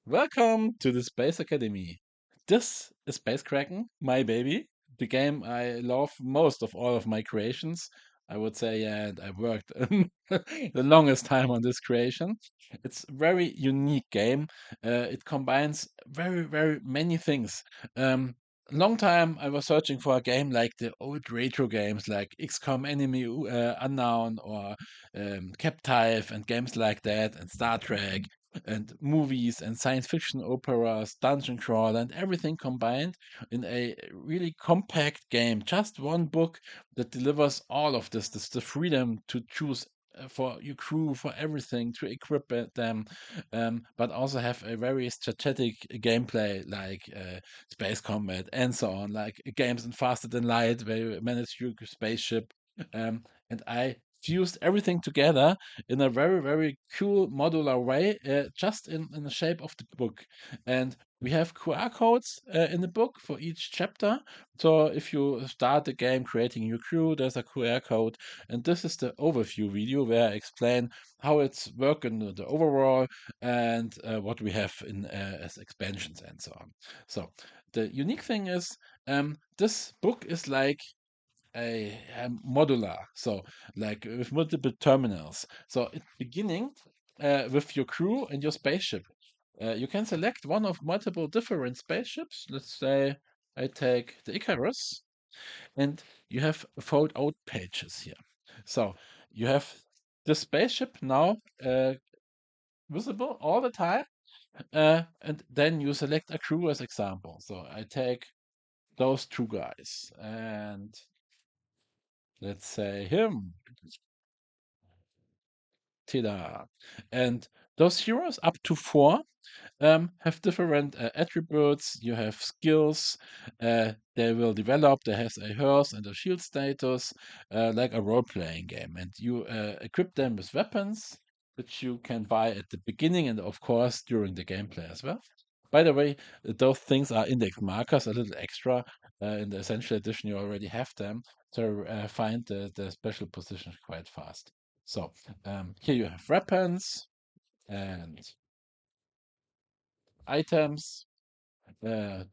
Welcome to the Space Academy. This is Space Kraken, my baby, the game I love most of all of my creations. I would say, yeah, and I worked the longest time on this creation. It's a very unique game. It combines very many things. Um, Long time I was searching for a game like the old retro games like XCOM Enemy Unknown or Captive and games like that and Star Trek and movies and science fiction operas, dungeon crawl, and everything combined in a really compact game. Just one book that delivers all of this. This the freedom to choose for your crew, for everything, to equip them, but also have a very strategic gameplay like space combat and so on, like games in Faster Than Light where you manage your spaceship. And I fused everything together in a very cool modular way, just in the shape of the book. And we have QR codes in the book for each chapter. So if you start the game creating your crew, there's a QR code. And this is the overview video where I explain how it's working the overall and what we have in as expansions and so on. So the unique thing is this book is like a modular, so like with multiple terminals. So at the beginning, with your crew and your spaceship, you can select one of multiple different spaceships. Let's say I take the Icarus, and you have fold out pages here. So you have the spaceship now visible all the time, and then you select a crew as example. So I take those two guys, and let's say him. Ta-da. And those heroes, up to four, have different attributes. You have skills. They will develop. There has a hearse and a shield status, like a role-playing game. And you equip them with weapons, which you can buy at the beginning and, of course, during the gameplay as well. By the way, those things are index markers, a little extra. In the Essential Edition, you already have them. So find the special positions quite fast. So here you have weapons and items. Uh,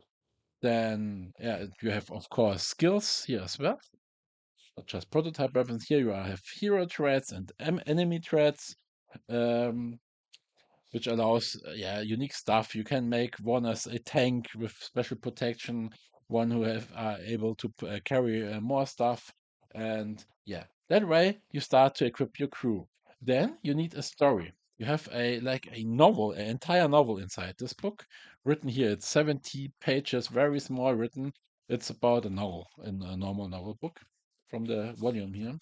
then yeah, you have of course skills here as well, not just prototype weapons. Here you have hero traits and enemy traits, um, which allows yeah unique stuff. You can make one as a tank with special protection, one who have are able to carry more stuff, and yeah, that way you start to equip your crew. Then you need a story. You have a like a novel, an entire novel inside this book, written here. It's 70 pages, very small written. It's about a novel in a normal novel book from the volume here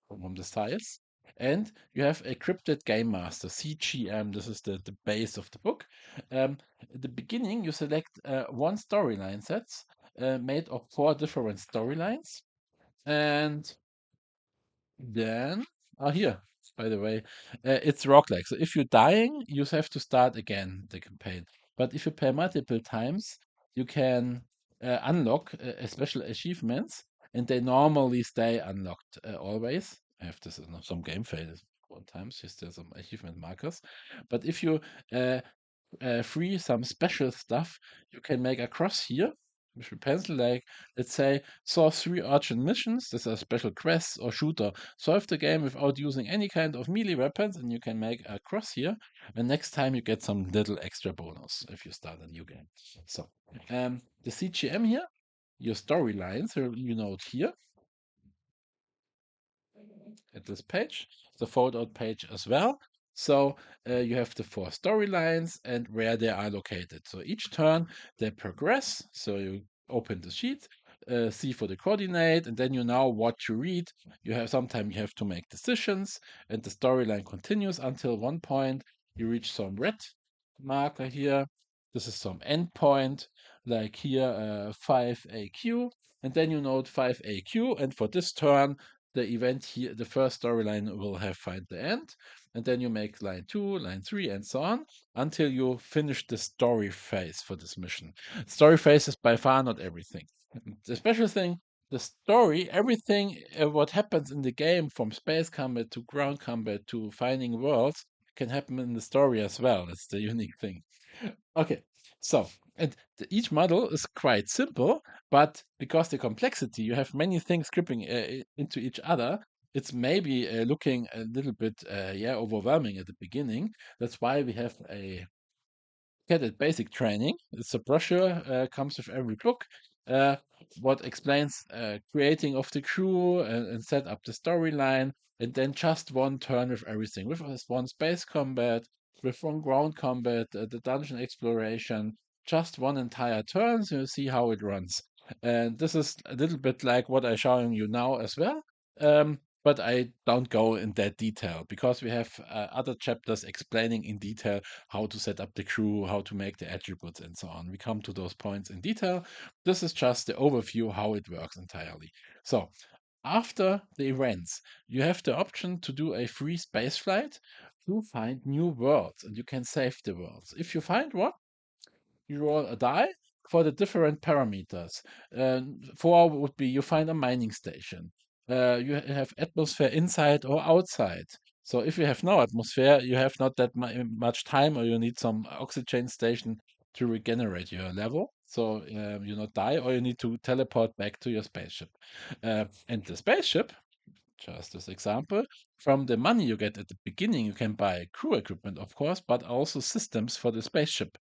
from the size. And you have a cryptid game master, CGM. This is the base of the book. At the beginning, you select one storyline sets made of four different storylines. And then, here, by the way, it's roguelike. So if you're dying, you have to start again the campaign. But if you play multiple times, you can unlock special achievements, and they normally stay unlocked always. I have this in some game fails one times. There's some achievement markers. But if you uh, free some special stuff, you can make a cross here with a pencil, like let's say solve three urgent missions. These are special quests or shooter. Solve the game without using any kind of melee weapons, and you can make a cross here. And next time you get some little extra bonus if you start a new game. So the CGM here, your storylines, you note here at this page, the fold-out page as well. So you have the four storylines and where they are located. So each turn they progress. So you open the sheet, see for the coordinate, and then you know what to read. You have sometimes you have to make decisions, and the storyline continues until one point you reach some red marker here. This is some endpoint, like here 5AQ, and then you note 5AQ, and for this turn the event here, the first storyline will have find the end, and then you make line 2, line 3, and so on until you finish the story phase for this mission. Story phase is by far not everything. The special thing, the story, everything what happens in the game from space combat to ground combat to finding worlds can happen in the story as well. That's the unique thing. Okay, so and each model is quite simple, but because the complexity, you have many things scripting into each other. It's maybe looking a little bit, yeah, overwhelming at the beginning. That's why we have a get it basic training. It's a brochure, comes with every book, uh, what explains creating of the crew and set up the storyline, and then just one turn with everything, with one space combat, with one ground combat, the dungeon exploration, just one entire turn, so you see how it runs. And this is a little bit like what I'm showing you now as well. But I don't go in that detail because we have other chapters explaining in detail how to set up the crew, how to make the attributes, and so on. We come to those points in detail. This is just the overview how it works entirely. So, after the events, you have the option to do a free space flight to find new worlds, and you can save the worlds. If you find one, you roll a die for the different parameters. Four would be you find a mining station. You have atmosphere inside or outside. So if you have no atmosphere, you have not that much time, or you need some oxygen station to regenerate your level. So you not die, or you need to teleport back to your spaceship. And the spaceship, just as example, from the money you get at the beginning, you can buy crew equipment, of course, but also systems for the spaceship.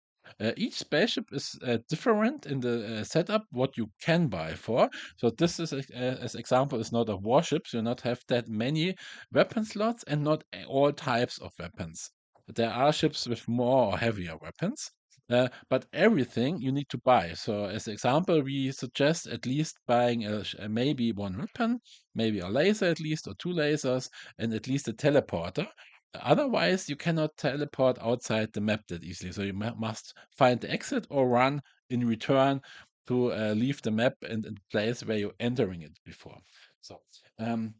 Each spaceship is different in the setup what you can buy for. So this is, as example, is not a warship. So you not have that many weapon slots and not all types of weapons. There are ships with more or heavier weapons. But everything you need to buy. So, as example, we suggest at least buying maybe one weapon, maybe a laser at least, or two lasers, and at least a teleporter. Otherwise, you cannot teleport outside the map that easily. So you must find the exit or run in return to leave the map and the place where you're entering it before. So um,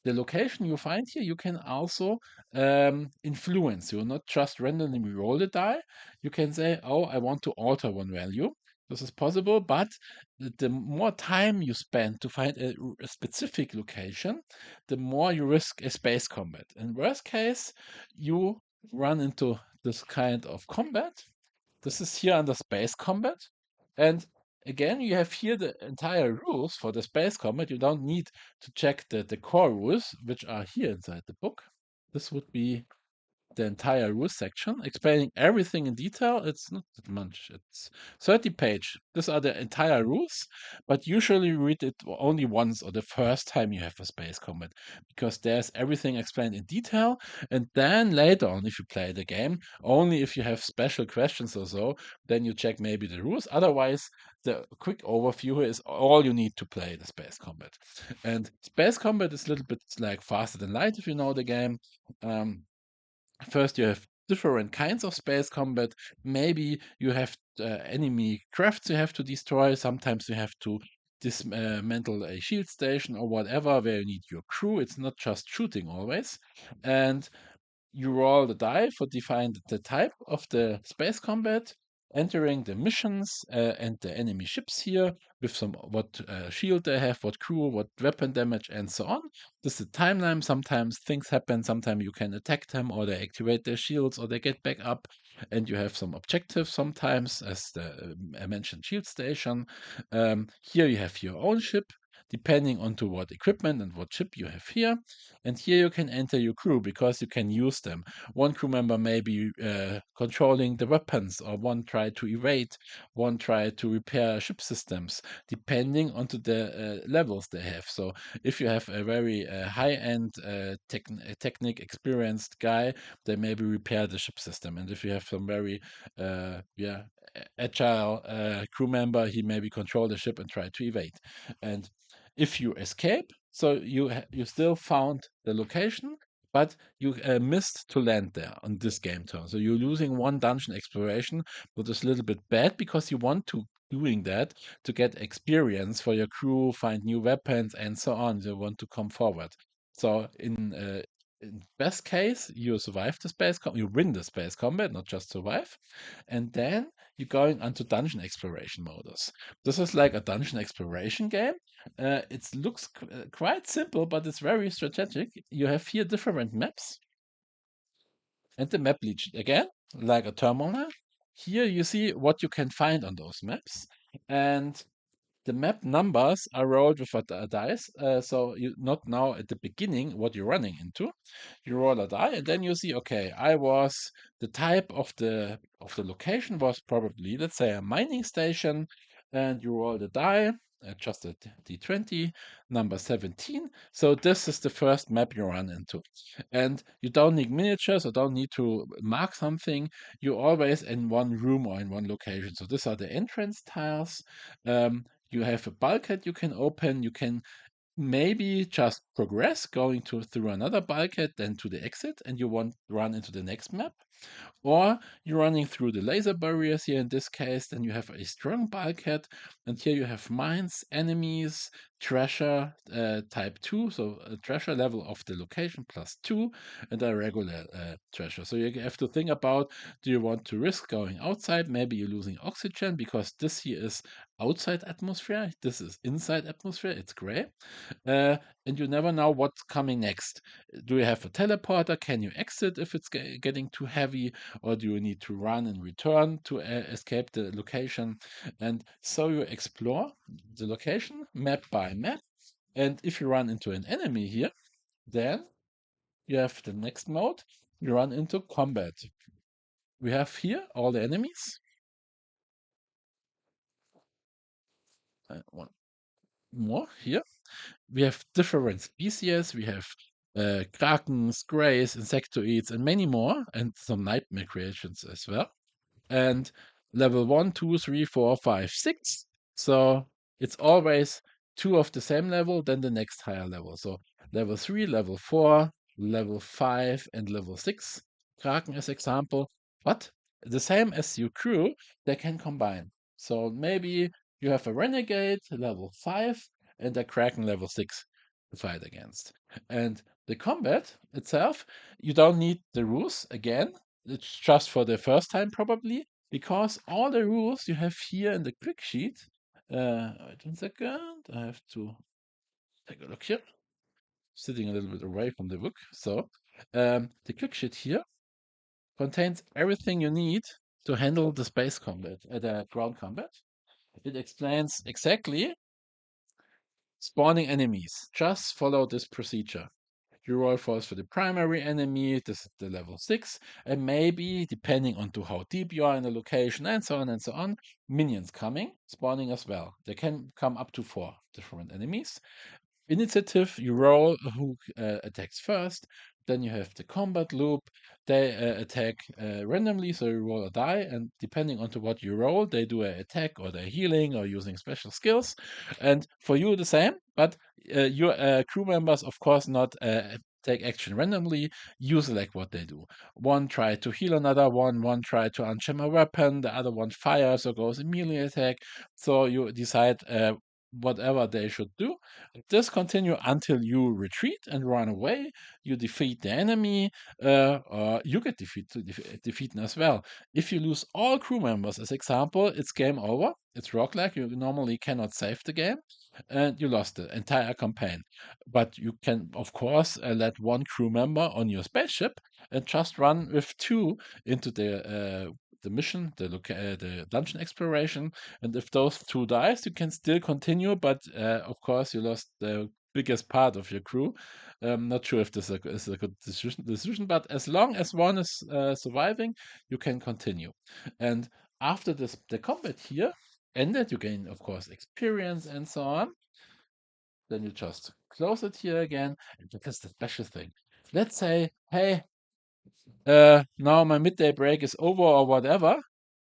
the location you find here, you can also influence. You not just randomly roll the die. You can say, oh, I want to alter one value. This is possible, but the more time you spend to find a specific location, the more you risk a space combat. In worst case, you run into this kind of combat. This is here under space combat. And again, you have here the entire rules for the space combat. You don't need to check the core rules, which are here inside the book. This would be the entire rules section, explaining everything in detail. It's not that much. It's 30 page. These are the entire rules, but usually you read it only once or the first time you have a space combat because there's everything explained in detail. And then later on, if you play the game, only if you have special questions or so, then you check maybe the rules. Otherwise, the quick overview here is all you need to play the space combat. And space combat is a little bit like faster than light if you know the game. Um, First, you have different kinds of space combat. Maybe you have enemy crafts you have to destroy. Sometimes you have to dismantle a shield station or whatever where you need your crew. It's not just shooting always. And you roll the die for define the type of the space combat, entering the missions and the enemy ships here with some what shield they have, what crew, what weapon damage, and so on. This is the timeline. Sometimes things happen. Sometimes you can attack them, or they activate their shields, or they get back up, and you have some objectives. Sometimes, as the I mentioned, shield station. Here you have your own ship. Depending on to what equipment and what ship you have here, and here you can enter your crew because you can use them. One crew member may be controlling the weapons, or one try to evade, one try to repair ship systems, depending onto the levels they have. So if you have a very high-end technique experienced guy, they maybe repair the ship system. And if you have some very yeah agile crew member, he maybe control the ship and try to evade. And if you escape, so you still found the location, but you missed to land there on this game turn. So you're losing one dungeon exploration, which is a little bit bad because you want to doing that to get experience for your crew, find new weapons, and so on. You want to come forward. So in best case, you survive the you win the space combat, not just survive, and then you're going onto dungeon exploration modus. This is like a dungeon exploration game. It looks quite simple, but it's very strategic. You have here different maps. And the map leads again, like a terminal. Here you see what you can find on those maps. And the map numbers are rolled with a dice, so you not now at the beginning what you're running into. You roll a die, and then you see, okay, I was the type of the location was probably, let's say, a mining station, and you roll the die, just a d20, number 17. So this is the first map you run into, and you don't need miniatures or don't need to mark something. You're always in one room or in one location. So these are the entrance tiles. You have a bulkhead you can open. You can maybe just progress going to through another bulkhead, then to the exit, and you want run into the next map. Or you're running through the laser barriers here in this case, then you have a strong bulkhead, and here you have mines, enemies, treasure type 2, so a treasure level of the location plus 2, and a regular treasure. So you have to think about, do you want to risk going outside? Maybe you're losing oxygen because this here is outside atmosphere, this is inside atmosphere, it's gray. Uh, and you never know what's coming next. Do you have a teleporter? Can you exit if it's getting too heavy? Or do you need to run and return to escape the location? And so you explore the location map by map. And if you run into an enemy here, then you have the next mode. You run into combat. We have here all the enemies. One more here. We have different species. We have krakens, greys, insectoids, and many more, and some nightmare creations as well. And level one, two, three, four, five, six. So it's always two of the same level, then the next higher level. So level three, level four, level five, and level six. Kraken as example. But the same as your crew, they can combine. So maybe you have a renegade level five and a Kraken level six to fight against. And the combat itself, you don't need the rules again. It's just for the first time probably, because all the rules you have here in the quick sheet. Wait 1 second. I have to take a look here. Sitting a little bit away from the book. So the quick sheet here contains everything you need to handle the space combat, the ground combat. It explains exactly spawning enemies. Just follow this procedure. You roll first for the primary enemy, this is the level 6, and maybe, depending on to how deep you are in the location, and so on, minions coming, spawning as well. They can come up to 4 different enemies. Initiative, you roll who attacks first. Then you have the combat loop. They attack randomly, so you roll a die, and depending on to what you roll, they do an attack or they're healing or using special skills. And for you, the same, but your crew members, of course, not take action randomly. You select what they do. One try to heal another one try to unjam a weapon, the other one fires or goes immediately attack. So you decide whatever they should do. This continue until you retreat and run away. You defeat the enemy, or you get defeated as well. If you lose all crew members, as example, it's game over. It's roguelike. You normally cannot save the game, and you lost the entire campaign. But you can, of course, let one crew member on your spaceship and just run with two into the mission, the dungeon exploration, and if those two dies, you can still continue, but of course, you lost the biggest part of your crew. Not sure if this is a good decision, but as long as one is surviving, you can continue. And after the combat here ended, you gain, of course, experience and so on. Then you just close it here again, and that is the special thing. Let's say, hey, now my midday break is over or whatever,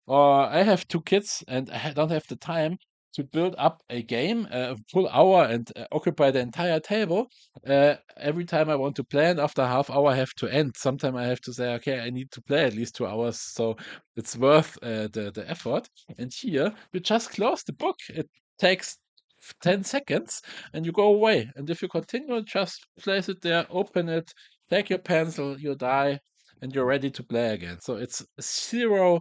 or I have two kids and don't have the time to build up a game, a full hour and occupy the entire table. Every time I want to play, and after a half hour, I have to end. Sometimes I have to say, okay, I need to play at least 2 hours, so it's worth the effort. And here, you just close the book. It takes 10 seconds and you go away. And if you continue, just place it there, open it, take your pencil, you die, and you're ready to play again. So it's zero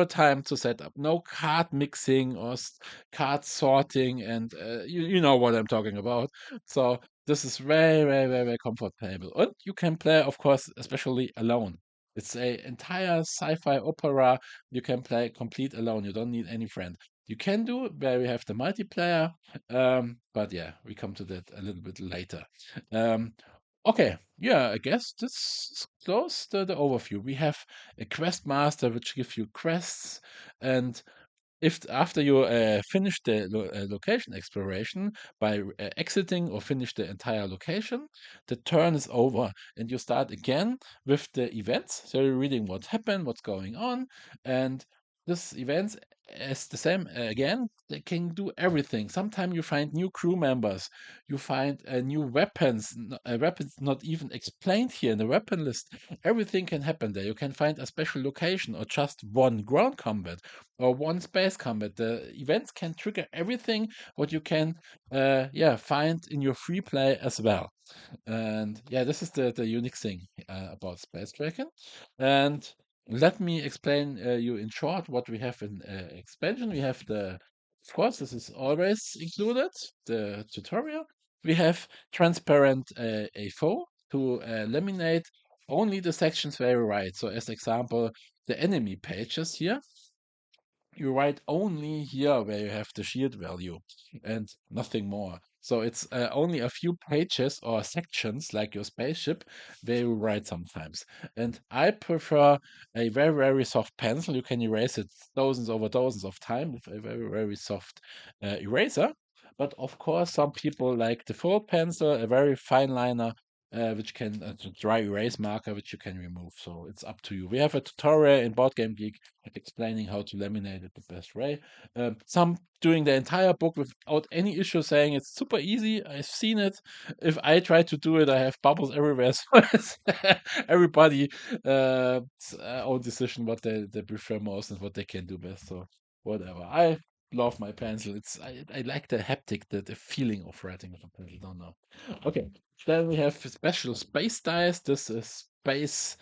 time to set up. No card mixing or card sorting, and you know what I'm talking about. So this is very, very, very, very comfortable. And you can play, of course, especially alone. It's a entire sci-fi opera you can play complete alone. You don't need any friend. You can do where we have the multiplayer, but yeah, we come to that a little bit later. Um, okay, yeah, I guess this close the overview. We have a quest master which gives you quests, and if after you finish the location exploration by exiting or finish the entire location, the turn is over and you start again with the events. So you're reading what's happened, what's going on, and this events is the same again. They can do everything. Sometimes you find new crew members, you find new weapons, weapons not even explained here in the weapon list. Everything can happen there. You can find a special location or just one ground combat or one space combat. The events can trigger everything what you can yeah find in your free play as well. And yeah, this is the unique thing about Space Dragon. And let me explain you in short what we have in expansion. We have of course, this is always included, the tutorial. We have transparent A4 to laminate only the sections where you write. So as example, the enemy pages here you write only here where you have the shield value and nothing more. So it's only a few pages or sections like your spaceship where you write sometimes. And I prefer a very, very soft pencil. You can erase it thousands over thousands of times with a very, very soft eraser. But of course, some people like the full pencil, a very fine liner, which can dry erase marker, which you can remove. So it's up to you. We have a tutorial in Board Game Geek explaining how to laminate it the best way. Some doing the entire book without any issue, saying it's super easy. I've seen it. If I try to do it, I have bubbles everywhere. So it's everybody own decision what they prefer most and what they can do best. So whatever. I love my pencil. I like the haptic, the feeling of writing with a pencil. Don't know. Okay, then we have special space dice. This is space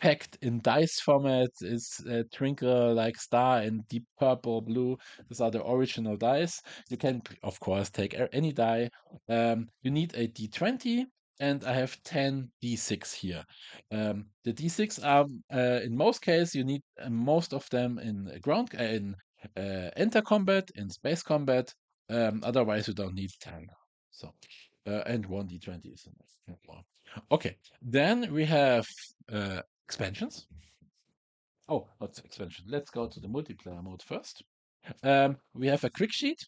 packed in dice format. Is a twinkle like star in deep purple, blue. These are the original dice. You can, of course, take any die. You need a d20, and I have 10 d6 here. The d6 are, in most cases, you need most of them in in enter combat, in space combat. Otherwise, you don't need 10. So, and one d20 is enough. Okay, then we have expansions. Oh, not expansion. Let's go to the multiplayer mode first. We have a quick sheet.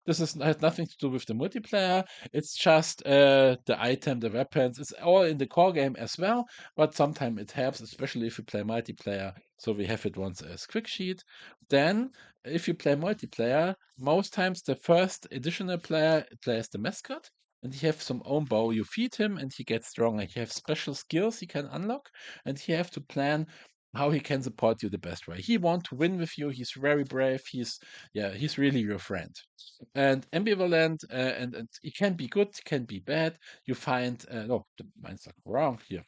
This has nothing to do with the multiplayer. It's just the item, the weapons. It's all in the core game as well, but sometimes it helps, especially if you play multiplayer. So we have it once as quick sheet. Then, if you play multiplayer, most times the first additional player plays the mascot, and he has some own bow. You feed him, and he gets stronger. He has special skills he can unlock, and he have to plan how he can support you the best way. He want to win with you. He's very brave. He's really your friend and ambivalent, and it can be good, it can be bad. You find no, mine's like wrong here.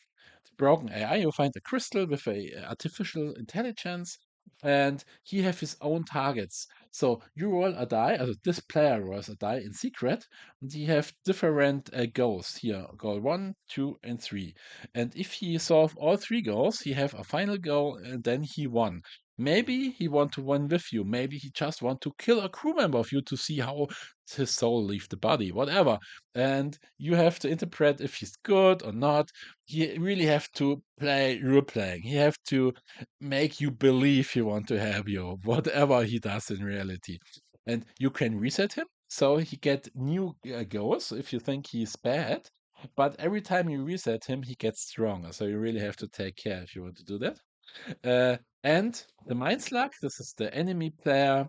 The broken AI. You find a crystal with a artificial intelligence, and he have his own targets. So you roll a die. This player rolls a die in secret, and he have different goals here. Goal 1, 2, and 3. And if he solve all three goals, he have a final goal, and then he won. Maybe he want to win with you. Maybe he just want to kill a crew member of you to see how his soul leave the body, whatever. And you have to interpret if he's good or not. He really have to play role playing. He have to make you believe he want to help you, whatever he does in reality. And you can reset him, so he get new goals if you think he's bad. But every time you reset him, he gets stronger. So you really have to take care if you want to do that. And the Mind Slug, this is the enemy player.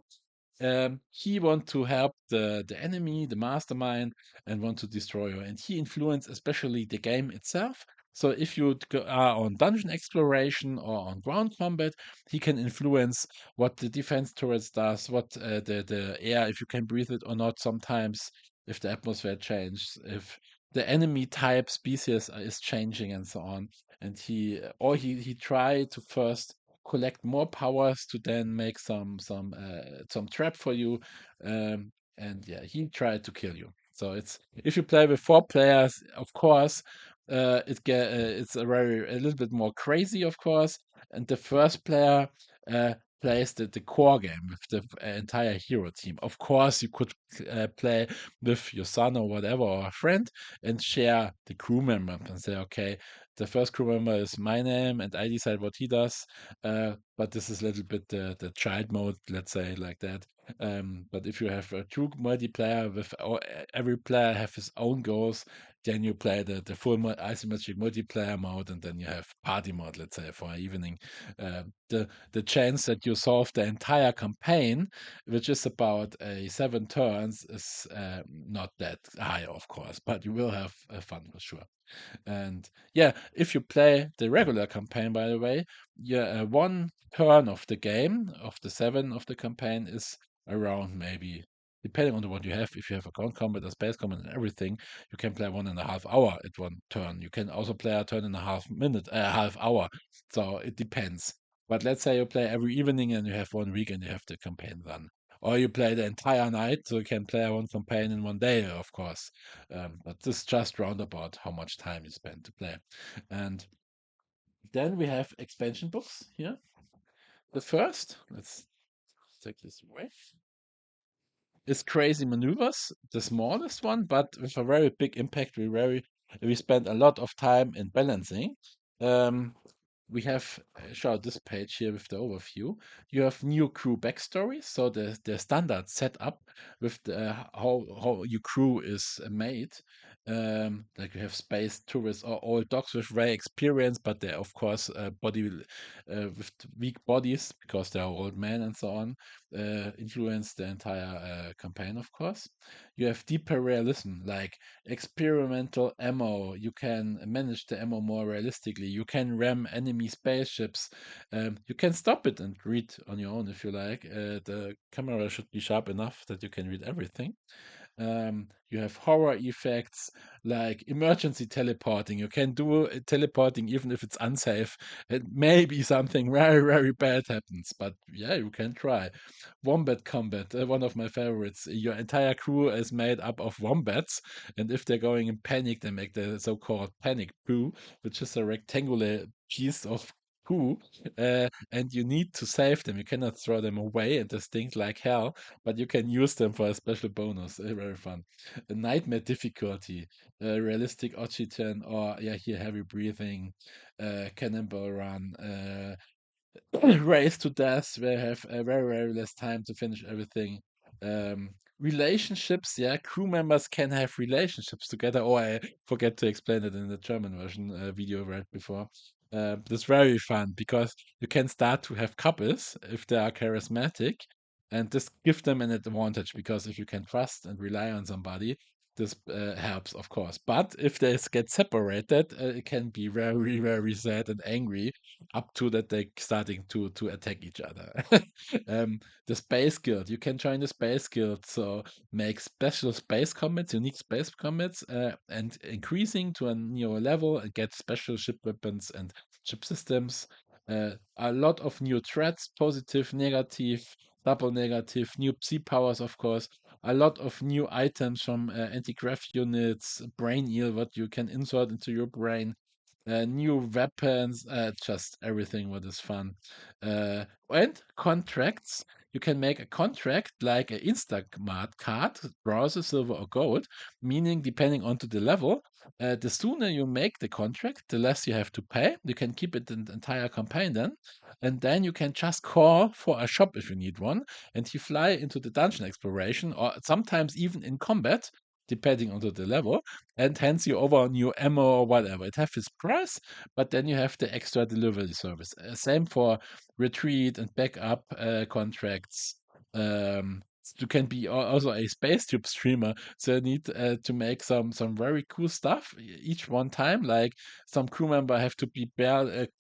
He want to help the enemy, the mastermind, and want to destroy her. And he influence especially the game itself. So if you are on dungeon exploration or on ground combat, he can influence what the defense turrets does, what the air, if you can breathe it or not. Sometimes, if the atmosphere changes, if the enemy type species is changing, and so on. And he try to first collect more powers to then make some trap for you, and yeah, he tried to kill you. So it's if you play with four players, of course, it's a little bit more crazy, of course. And the first player uh, plays the core game with the entire hero team. Of course, you could play with your son or whatever or a friend and share the crew member and say, okay, the first crew member is my name and I decide what he does. But this is a little bit the child mode, let's say like that. But if you have a true multiplayer with every player have his own goals, then you play the full isometric multiplayer mode, and then you have party mode, let's say, for evening. The chance that you solve the entire campaign, which is about 7 turns, is not that high, of course, but you will have fun for sure. And yeah, if you play the regular campaign, by the way, yeah, one turn of the game, of the seven of the campaign, is around maybe, depending on what you have, if you have a ground combat, a space combat, and everything, you can play 1.5 hour at one turn. You can also play a turn and a half minute, half hour. So it depends. But let's say you play every evening and you have 1 week and you have the campaign done. Or you play the entire night, so you can play one campaign in one day, of course. But this is just roundabout how much time you spend to play. And then we have expansion books here. The first, let's take this away, is Crazy Maneuvers, the smallest one, but with a very big impact. We spend a lot of time in balancing. Um, we have showed this page here with the overview. You have new crew backstories, so the standard setup with the how your crew is made. Like you have space tourists or old dogs with rare experience, but they're of course body with weak bodies because they are old men and so on. Influence the entire campaign, of course. You have deeper realism, like experimental ammo. You can manage the ammo more realistically. You can ram enemy spaceships. You can stop it and read on your own if you like. The camera should be sharp enough that you can read everything. You have horror effects like emergency teleporting. You can do teleporting even if it's unsafe. And maybe something very, very bad happens, but yeah, you can try. Wombat combat, one of my favorites. Your entire crew is made up of wombats, and if they're going in panic, they make the so-called panic poo, which is a rectangular piece of poo, and you need to save them. You cannot throw them away, and they stink like hell, but you can use them for a special bonus. Very fun. A nightmare difficulty, realistic oxygen, or yeah, here heavy breathing, cannonball run, race to death. They have very, very less time to finish everything. Relationships, yeah, crew members can have relationships together. Oh, I forget to explain it in the German version video right before. That's very fun because you can start to have couples if they are charismatic, and this gives them an advantage because if you can trust and rely on somebody, this helps, of course. But if they get separated, it can be very, very sad and angry up to that they starting to attack each other. The space guild, you can join the space guild, so make special space combats, unique space combats, and increasing to a new level and get special ship weapons and ship systems. A lot of new threats, positive, negative, double negative, new psi powers, of course. A lot of new items from anti-grav units, brain eel, what you can insert into your brain, new weapons, just everything what is fun. And contracts. You can make a contract like an Instacart card, bronze, silver, or gold, meaning depending onto the level. The sooner you make the contract, the less you have to pay. You can keep it in the entire campaign then, and then you can just call for a shop if you need one, and you fly into the dungeon exploration, or sometimes even in combat, depending on the level, and hands you over new ammo or whatever. It has its price, but then you have the extra delivery service. Same for retreat and backup contracts. You can be also a space tube streamer, so you need to make some very cool stuff each one time. Like some crew member have to be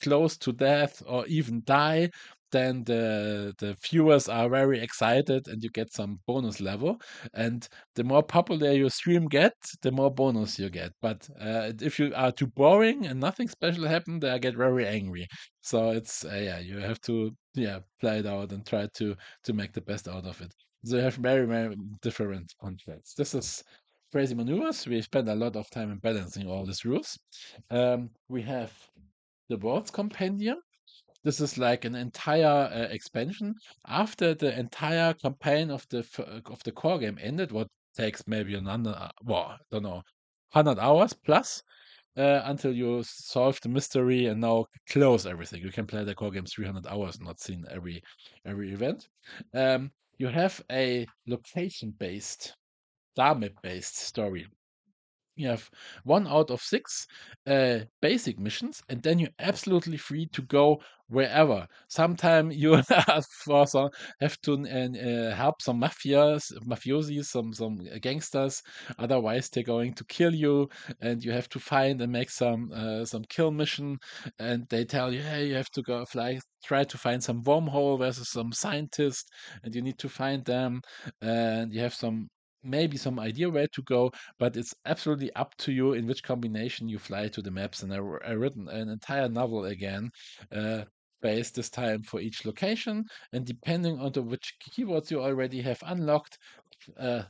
close to death or even die. Then the viewers are very excited, and you get some bonus level. And the more popular your stream gets, the more bonus you get. But if you are too boring and nothing special happened, they get very angry. So it's yeah, you have to yeah play it out and try to make the best out of it. So you have very very different contracts. This is crazy maneuvers. We spend a lot of time in balancing all these rules. We have the World's Compendium. This is like an entire expansion after the entire campaign of the core game ended. What takes maybe another, well, I don't know, 100 hours plus until you solve the mystery and now close everything. You can play the core game 300 hours, not seen every event. You have a location-based, star map-based story. You have 1 out of 6 basic missions, and then you're absolutely free to go wherever. Sometime you have to help some mafiosi, some gangsters. Otherwise, they're going to kill you, and you have to find and make some kill mission. And they tell you, hey, you have to go fly, try to find some wormhole versus some scientist, and you need to find them. And you have maybe some idea where to go, but it's absolutely up to you in which combination you fly to the maps. And I written an entire novel again, uh, based this time for each location. And depending on which keywords you already have unlocked,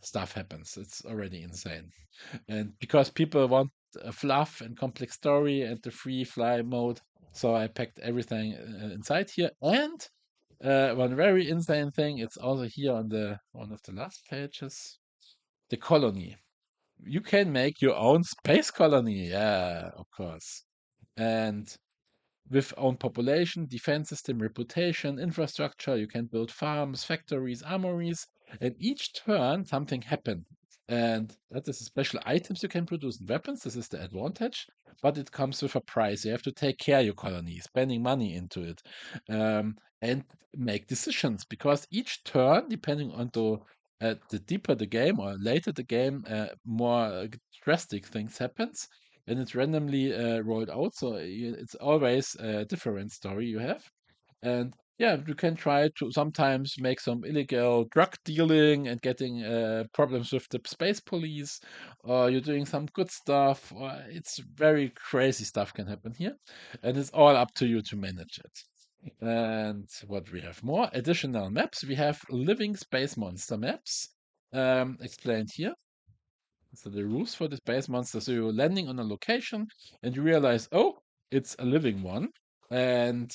stuff happens. It's already insane. And because people want a fluff and complex story and the free fly mode, so I packed everything inside here. And one very insane thing, it's also here on the one of the last pages, the colony. You can make your own space colony. Yeah, of course. And with own population, defense system, reputation, infrastructure, you can build farms, factories, armories, and each turn something happen. And that is special items you can produce and weapons. This is the advantage, but it comes with a price. You have to take care of your colony, spending money into it, and make decisions because each turn, depending on the deeper the game or later the game, more drastic things happens and it's randomly rolled out. So it's always a different story you have. And yeah, you can try to sometimes make some illegal drug dealing and getting problems with the space police, or you're doing some good stuff, or it's very crazy stuff can happen here. And it's all up to you to manage it. And what we have more additional maps, we have living space monster maps explained here. So the rules for the space monster. So you're landing on a location and you realize, oh, it's a living one. And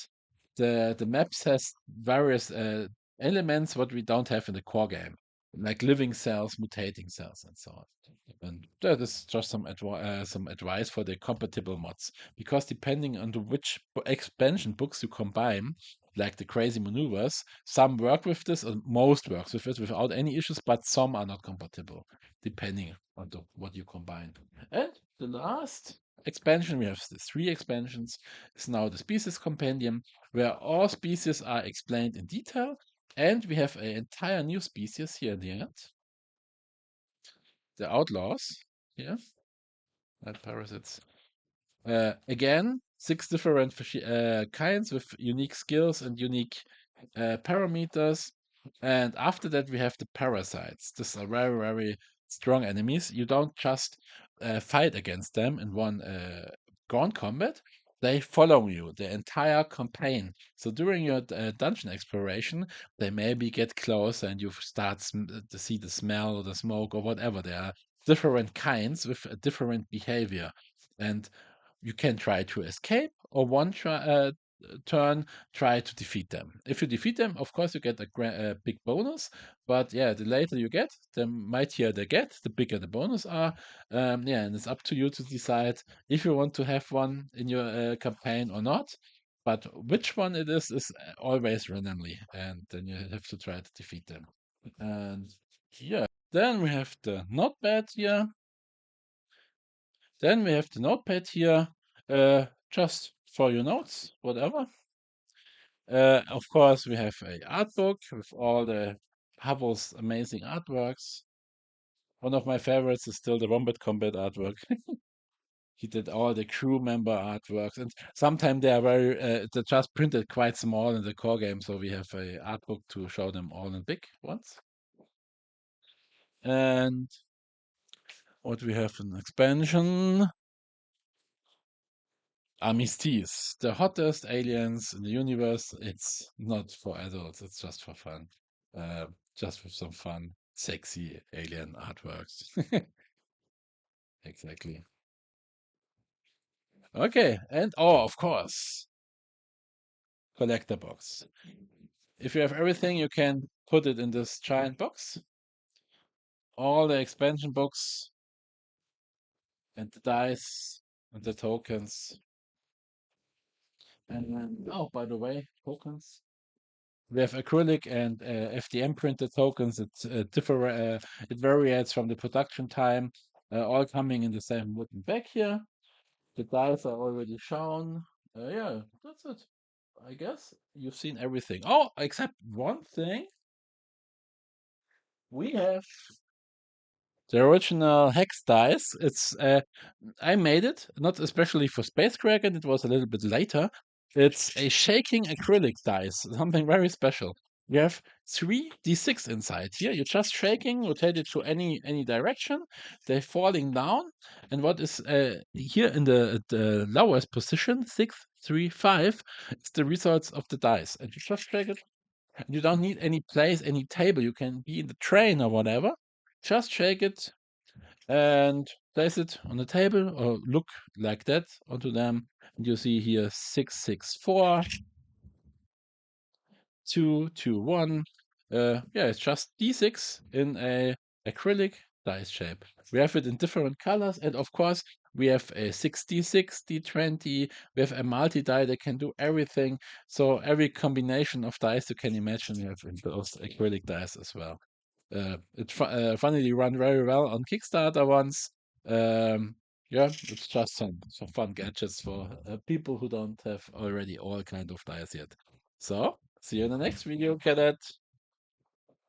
the maps has various elements what we don't have in the core game, like living cells, mutating cells, and so on. And that is just some advice for the compatible mods, because depending on which expansion books you combine, like the crazy maneuvers, some work with this, and most works with it without any issues, but some are not compatible, depending on what you combine. And the last expansion, we have the 3 expansions, is now the species compendium, where all species are explained in detail, and we have an entire new species here at the end, the outlaws. Here, parasites. Again, 6 different kinds with unique skills and unique parameters. And after that, we have the parasites. These are very, very strong enemies. You don't just fight against them in one ground combat. They follow you the entire campaign. So during your dungeon exploration, they maybe get close and you start to see the smell or the smoke or whatever. There are different kinds with a different behavior. And you can try to escape or turn try to defeat them. If you defeat them, of course, you get a big bonus. But yeah, the later you get, the mightier they get, the bigger the bonus are. Yeah, and it's up to you to decide if you want to have one in your campaign or not. But which one it is always randomly, and then you have to try to defeat them. And yeah, then we have the notepad here. Then we have the notepad here, just for your notes, whatever. Of course, we have a art book with all the Havel's amazing artworks. One of my favorites is still the Wombat Combat artwork. He did all the crew member artworks, and sometimes they are they're just printed quite small in the core game, so we have a art book to show them all in big ones. And what we have in expansion, Armistice, the hottest aliens in the universe. It's not for adults, it's just for fun. Uh, just with some fun, sexy alien artworks. Exactly. Okay, and oh, of course, collector box. If you have everything, you can put it in this giant box. All the expansion books and the dice and the tokens. And then, oh, by the way, tokens. We have acrylic and FDM printed tokens. It varies from the production time, all coming in the same wooden bag here. The dice are already shown. Yeah, that's it. I guess you've seen everything. Oh, except one thing. We have the original hex dice. I made it, not especially for Space Kraken. It was a little bit later. It's a shaking acrylic dice, something very special. You have three d6 inside here. You're just shaking, rotate it to any direction. They're falling down, and what is here in the lowest position, 6, 3, 5, is the results of the dice. And you just shake it. You don't need any place, any table. You can be in the train or whatever. Just shake it and place it on the table or look like that onto them. And you see here 6, 6, 4, 2, 2, 1. Yeah, it's just D6 in a acrylic dice shape. We have it in different colors, and of course, we have a 6D6, D20. We have a multi die that can do everything. So every combination of dice you can imagine, you have in those acrylic dice as well. Funnily run very well on Kickstarter once. Yeah, it's just some fun gadgets for people who don't have already all kind of dice yet. So, see you in the next video, Cadet.